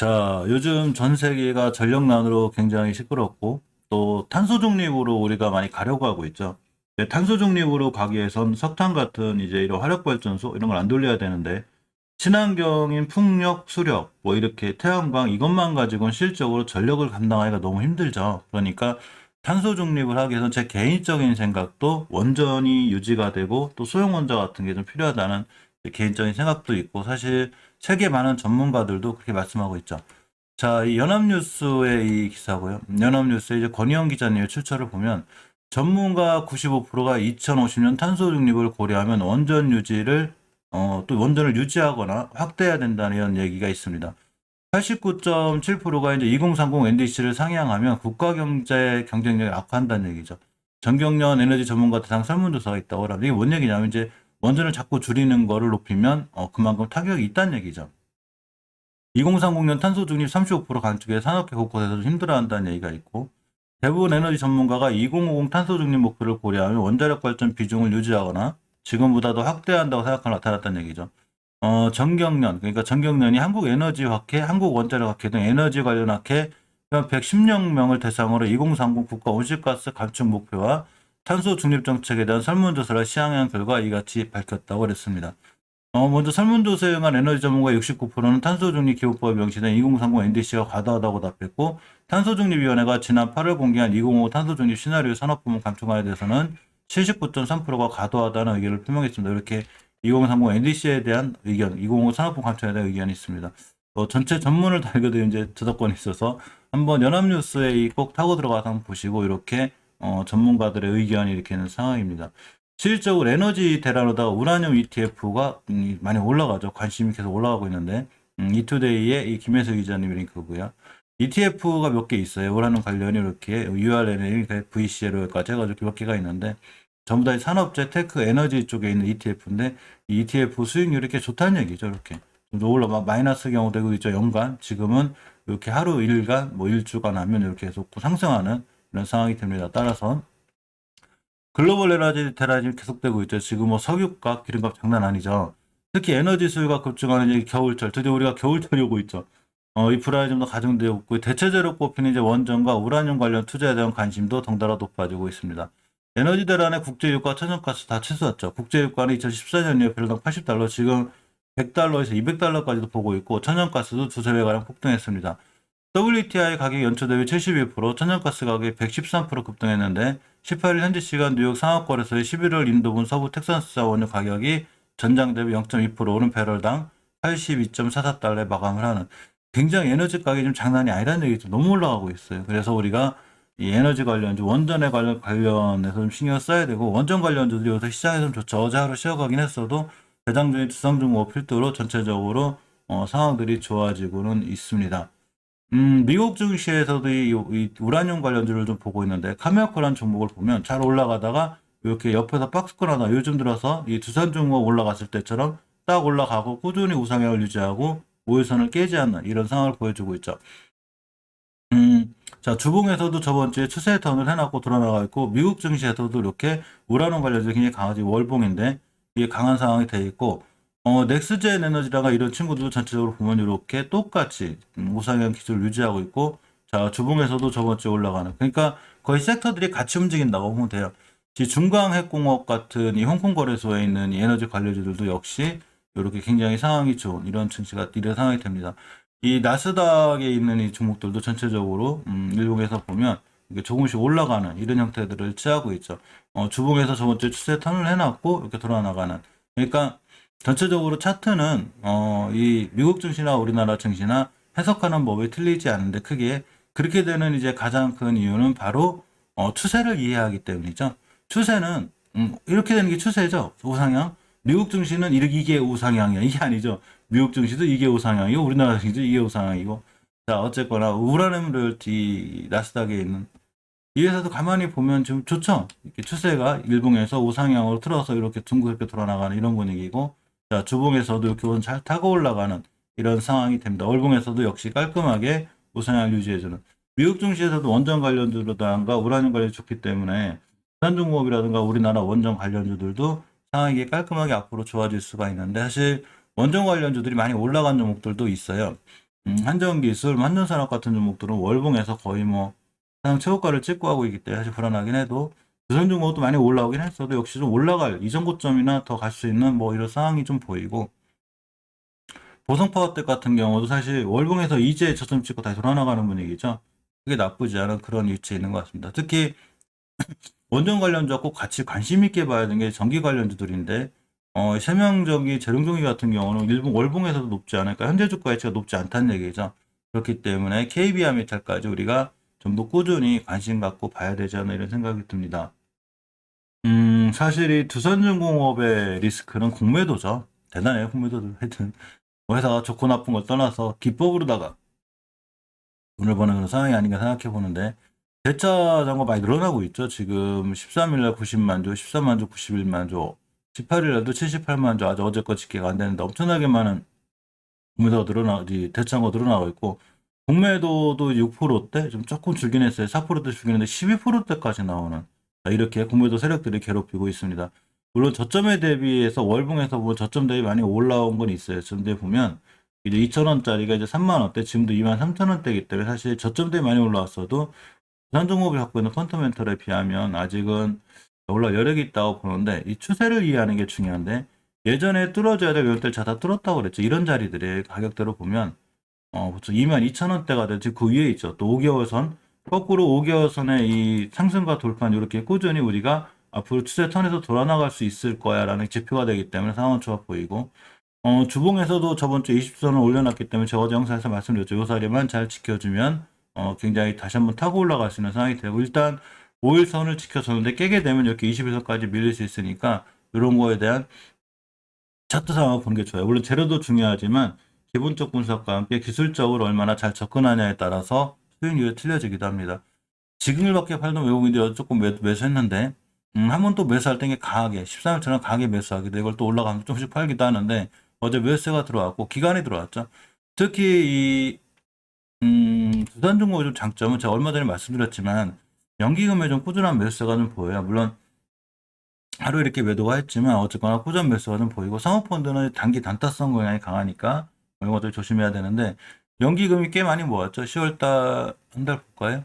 자, 요즘 전 세계가 전력난으로 굉장히 시끄럽고 또 탄소 중립으로 우리가 많이 가려고 하고 있죠. 탄소 중립으로 가기 위해선 석탄 같은 이제 이런 화력 발전소 이런 걸 안 돌려야 되는데 친환경인 풍력, 수력 뭐 이렇게 태양광 이것만 가지고는 실적으로 전력을 감당하기가 너무 힘들죠. 그러니까 탄소 중립을 하기 위해서는 제 개인적인 생각도 원전이 유지가 되고 또 소형 원전 같은 게 좀 필요하다는 개인적인 생각도 있고 사실 세계 많은 전문가들도 그렇게 말씀하고 있죠. 자, 이 연합뉴스의 이 기사고요. 연합뉴스의 이제 권희영 기자님의 출처를 보면 전문가 95%가 2050년 탄소 중립을 고려하면 원전 유지를 또 원전을 유지하거나 확대해야 된다는 이런 얘기가 있습니다. 89.7%가 이제 2030 NDC를 상향하면 국가 경제 경쟁력이 악화한다는 얘기죠. 전경련 에너지 전문가 대상 설문조사가 있다고 하는데 이게 뭔 얘기냐면 이제 원전을 자꾸 줄이는 거를 높이면 그만큼 타격이 있다는 얘기죠. 2030년 탄소 중립 35% 간축에 산업계 곳곳에서 좀 힘들어한다는 얘기가 있고 대부분 에너지 전문가가 2050 탄소 중립 목표를 고려하면 원자력 발전 비중을 유지하거나 지금보다 더 확대한다고 생각하는 나타났다는 얘기죠. 전경련, 그러니까 전경련이 한국에너지학회, 한국원자력학회 등 에너지 관련 학회 110명 대상으로 2030 국가 온실가스 감축 목표와 탄소 중립 정책에 대한 설문조사를 시행한 결과 이같이 밝혔다고 그랬습니다. 먼저 설문조사에 응한 에너지 전문가 69%는 탄소중립 기후법에 명시된 2030 NDC가 과다하다고 답했고 탄소중립위원회가 지난 8월 공개한 2055 탄소중립 시나리오 산업부문 감축안에 대해서는 79.3%가 과도하다는 의견을 표명했습니다. 이렇게 2030 NDC에 대한 의견, 2055 산업부문 감축안에 대한 의견이 있습니다. 전체 전문을 다 읽어도 이제 저작권이 있어서 한번 연합뉴스에 꼭 타고 들어가서 한번 보시고 이렇게 전문가들의 의견이 이렇게 있는 상황입니다. 실질적으로 에너지 대란으로다가 우라늄 ETF가 많이 올라가죠. 관심이 계속 올라가고 있는데 이투데이의 이 김혜수 기자님 링크고요. ETF가 몇 개 있어요. 우라늄 관련이 이렇게 URNA, VCL까지 해가지고 몇 개가 있는데 전부 다 산업재, 테크, 에너지 쪽에 있는 ETF인데 이 ETF 수익률이 이렇게 좋다는 얘기죠. 이렇게 좀 올라 마이너스 경우도 되고 있죠. 연간 지금은 이렇게 하루 일간 뭐 일주간 하면 이렇게 계속 상승하는 이런 상황이 됩니다. 따라서 글로벌 에너지 대란이 계속되고 있죠. 지금 뭐 석유값, 기름값 장난 아니죠. 특히 에너지 수요가 급증하는 이 겨울철, 드디어 우리가 겨울철이 오고 있죠. 이 불안이 좀 더 가중되고 있고 대체제로 꼽히는 이제 원전과 우라늄 관련 투자에 대한 관심도 덩달아 높아지고 있습니다. 에너지 대란의 국제유가, 천연가스 다 치솟았죠. 국제유가는 2014년 이후 배럴당 80달러, 지금 100달러에서 200달러까지도 보고 있고 천연가스도 두세 배가량 폭등했습니다. WTI 가격 연초 대비 71%, 천연가스 가격이 113% 급등했는데 18일 현지 시간 뉴욕 상하거래소의 11월 인도분 서부 텍사스산 원유 가격이 전장 대비 0.2% 오른 배럴당 82.44달러에 마감을 하는 굉장히 에너지 가격이 좀 장난이 아니라는 얘기죠. 너무 올라가고 있어요. 그래서 우리가 이 에너지 관련주, 원전에 관련해서 좀 신경 써야 되고 원전 관련주들이 여기서 시장에 좀 좋죠. 어제 하루 쉬어가긴 했어도 대장주인 두성중공업 필두로 전체적으로 상황들이 좋아지고는 있습니다. 미국 증시에서도 이 우라늄 관련주를 좀 보고 있는데 카메오코라는 종목을 보면 잘 올라가다가 이렇게 옆에서 박스권 하나 요즘 들어서 이 두산중공업 올라갔을 때처럼 딱 올라가고 꾸준히 우상향을 유지하고 5일선을 깨지 않는 이런 상황을 보여주고 있죠. 자, 주봉에서도 저번 주에 추세 턴을 해놨고 돌아나가 있고 미국 증시에서도 이렇게 우라늄 관련주 굉장히 강하지 월봉인데 이게 강한 상황이 돼 있고 넥스젠 에너지라가 이런 친구들도 전체적으로 보면 이렇게 똑같이 우상향 기조를 유지하고 있고 자 주봉에서도 저번 주에 올라가는 그러니까 거의 섹터들이 같이 움직인다고 보면 돼요. 중광핵공업 같은 이 홍콩 거래소에 있는 이 에너지 관련주들도 역시 이렇게 굉장히 상황이 좋은 이런 증시가 이런 상황이 됩니다. 이 나스닥에 있는 이 종목들도 전체적으로 일봉에서 보면 이게 조금씩 올라가는 이런 형태들을 취하고 있죠. 주봉에서 저번 주에 추세 턴을 해놨고 이렇게 돌아나가는 그러니까 전체적으로 차트는 이 미국 증시나 우리나라 증시나 해석하는 법이 틀리지 않은데 크게 그렇게 되는 이제 가장 큰 이유는 바로 추세를 이해하기 때문이죠. 추세는 이렇게 되는 게 추세죠. 우상향. 미국 증시는 이게 우상향이야. 이게 아니죠. 미국 증시도 이게 우상향이고 우리나라 증시도 이게 우상향이고 자 어쨌거나 우라늄 로열티 나스닥에 있는 이 회사도 가만히 보면 좀 좋죠. 이렇게 추세가 일봉에서 우상향으로 틀어서 이렇게 둥글게 돌아나가는 이런 분위기고 자, 주봉에서도 이렇게 잘 타고 올라가는 이런 상황이 됩니다. 월봉에서도 역시 깔끔하게 우상향을 유지해주는 미국 증시에서도 원전 관련주로다가 우라늄 관련이 좋기 때문에 산중공업이라든가 우리나라 원전 관련주들도 상황이 깔끔하게 앞으로 좋아질 수가 있는데 사실 원전 관련주들이 많이 올라간 종목들도 있어요. 한전기술, 한전산업 같은 종목들은 월봉에서 거의 뭐 사상 최고가를 찍고 하고 있기 때문에 사실 불안하긴 해도 두산중공업도 많이 올라오긴 했어도 역시 좀 올라갈 이전 고점이나 더 갈 수 있는 뭐 이런 상황이 좀 보이고 보성파워텍 같은 경우도 사실 월봉에서 이제 저점 찍고 다시 돌아나가는 분위기죠. 그게 나쁘지 않은 그런 위치에 있는 것 같습니다. 특히 원전 관련주와 꼭 같이 관심 있게 봐야 되는 게 전기 관련주들인데 세명전기, 재룡전기 같은 경우는 일본 월봉에서도 높지 않으니까 현재 주가 가치가 높지 않다는 얘기죠. 그렇기 때문에 KB와 메탈까지 우리가 전부 꾸준히 관심 갖고 봐야 되지 않나 이런 생각이 듭니다. 사실 이 두산중공업의 리스크는 공매도죠. 대단해요, 공매도도. 하여튼 뭐 회사가 좋고 나쁜 걸 떠나서 기법으로다가 돈을 버는 그런 상황이 아닌가 생각해 보는데 대차 잔고 많이 늘어나고 있죠. 지금 13일날 90만 조, 14만 조, 91만 조, 18일날도 78만 조, 아주 어제껏 집계가 안 되는데 엄청나게 많은 공매도가 대차가 늘어나고 있고 공매도도 6%대, 좀 조금 줄긴 했어요. 4%대 줄긴 했는데 12%대까지 나오는 이렇게 공매도 세력들이 괴롭히고 있습니다. 물론 저점에 대비해서 월봉에서 뭐 저점 대비 많이 올라온 건 있어요. 근데 보면 이제 2,000원짜리가 이제 3만 원대, 지금도 23,000원대이기 때문에 사실 저점 대비 많이 올라왔어도 부산종목이 갖고 있는 펀더멘털에 비하면 아직은 올라 여력이 있다고 보는데 이 추세를 이해하는 게 중요한데 예전에 뚫어줘야 될 연대를 다 뚫었다고 그랬죠. 이런 자리들의 가격대로 보면 보통 22,000원대가 될지 그 위에 있죠. 또 5개월 선, 거꾸로 5개월 선의 이 상승과 돌파는 이렇게 꾸준히 우리가 앞으로 추세 턴에서 돌아나갈 수 있을 거야 라는 지표가 되기 때문에 상황은 좋아 보이고 주봉에서도 저번 주 20선을 올려놨기 때문에 제가 어제 영상에서 말씀드렸죠. 이 자리만 잘 지켜주면 굉장히 다시 한번 타고 올라갈 수 있는 상황이 되고 일단 5일선을 지켜줬는데 깨게 되면 이렇게 21선까지 밀릴 수 있으니까 이런 거에 대한 차트 상황을 보는 게 좋아요. 물론 재료도 중요하지만 기본적 분석과 함께 기술적으로 얼마나 잘 접근하냐에 따라서 수익률이 틀려지기도 합니다. 지금일밖에 팔던 외국인들이 조금 매수했는데 한 번 또 매수할 때 강하게 13일처럼 강하게 매수하기도 이걸 또 올라가면서 조금씩 팔기도 하는데 어제 매수가 들어왔고 기간이 들어왔죠. 특히 이 두산중공업의 좀 장점은 제가 얼마 전에 말씀드렸지만 연기금의 좀 꾸준한 매수가 좀 보여요. 물론 하루 이렇게 매도가 했지만 어쨌거나 꾸준한 매수가 좀 보이고 사모펀드는 단기 단타성 경향이 강하니까 이런 것들 조심해야 되는데 연기금이 꽤 많이 모았죠. 10월달 한 달 볼까요?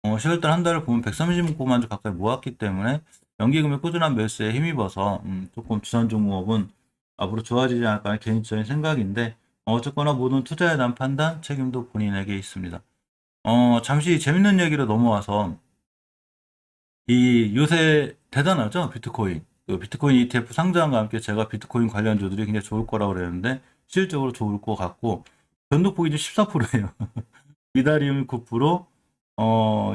10월달 한 달을 보면 139만 주 가까이 모았기 때문에 연기금의 꾸준한 매수에 힘입어서 조금 두산중공업은 앞으로 좋아지지 않을까 하는 개인적인 생각인데 어쨌거나 모든 투자에 대한 판단 책임도 본인에게 있습니다. 잠시 재밌는 얘기로 넘어와서 이 요새 대단하죠 비트코인. 그 비트코인 ETF 상장과 함께 제가 비트코인 관련주들이 굉장히 좋을 거라고 그랬는데 실질적으로 좋을 것 같고 변동폭이 좀 14%예요. 이다리움 9%,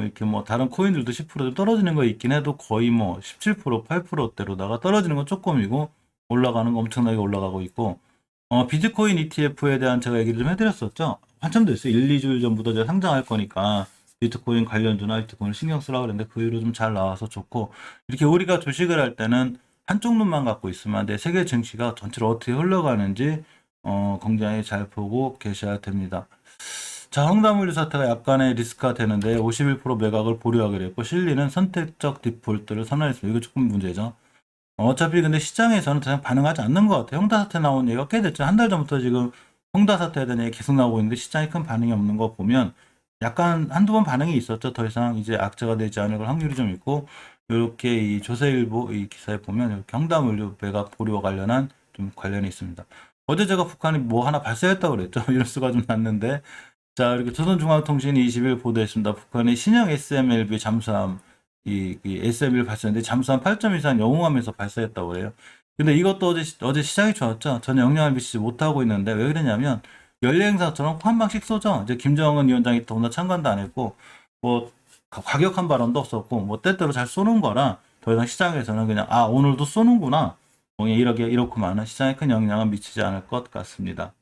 이렇게 뭐 다른 코인들도 10% 떨어지는 거 있긴 해도 거의 뭐 17%, 8%대로다가 떨어지는 건 조금이고 올라가는 거 엄청나게 올라가고 있고 비트코인 ETF에 대한 제가 얘기를 좀 해드렸었죠. 한참 됐어요. 1, 2주일 전부터 제가 상장할 거니까 비트코인 관련주나 비트코인을 신경 쓰라고 그랬는데 그 이후로 좀 잘 나와서 좋고 이렇게 우리가 주식을 할 때는 한쪽 눈만 갖고 있으면 안 돼. 세계 증시가 전체로 어떻게 흘러가는지 굉장히 잘 보고 계셔야 됩니다. 자, 황다물류 사태가 약간의 리스크가 되는데 51% 매각을 보류하기로 했고 실리는 선택적 디폴트를 선언했습니다. 이거 조금 문제죠. 어차피 근데 시장에서는 그냥 반응하지 않는 것 같아요. 홍다 사태 나온 얘기가 꽤 됐죠. 한 달 전부터 지금 홍다 사태에 대한 얘기 계속 나오고 있는데 시장에 큰 반응이 없는 거 보면 약간 한두 번 반응이 있었죠. 더 이상 이제 악재가 되지 않을 확률이 좀 있고 이렇게 이 조선일보 이 기사에 보면 이렇게 황다물류 매각 보류와 관련한 좀 관련이 있습니다. 어제 제가 북한이 뭐 하나 발사했다고 그랬죠. 이럴 수가 좀 났는데 자, 이렇게 조선중앙통신이 20일 보도했습니다. 북한의 신형 SMLB 잠수함, 이 SMLB 발사했는데 잠수함 8점 이상 영웅함에서 발사했다고 해요. 근데 이것도 어제 시장이 좋았죠. 전혀 영향을 미치지 못하고 있는데 왜 그러냐면 연례 행사처럼 한 방씩 쏘죠. 이제 김정은 위원장이 더구나 참관도 안 했고 뭐 과격한 발언도 없었고 뭐 때때로 잘 쏘는 거라 더 이상 시장에서는 그냥 오늘도 쏘는구나. 뭐 이렇게 이렇고 많은 시장에 큰 영향을 미치지 않을 것 같습니다.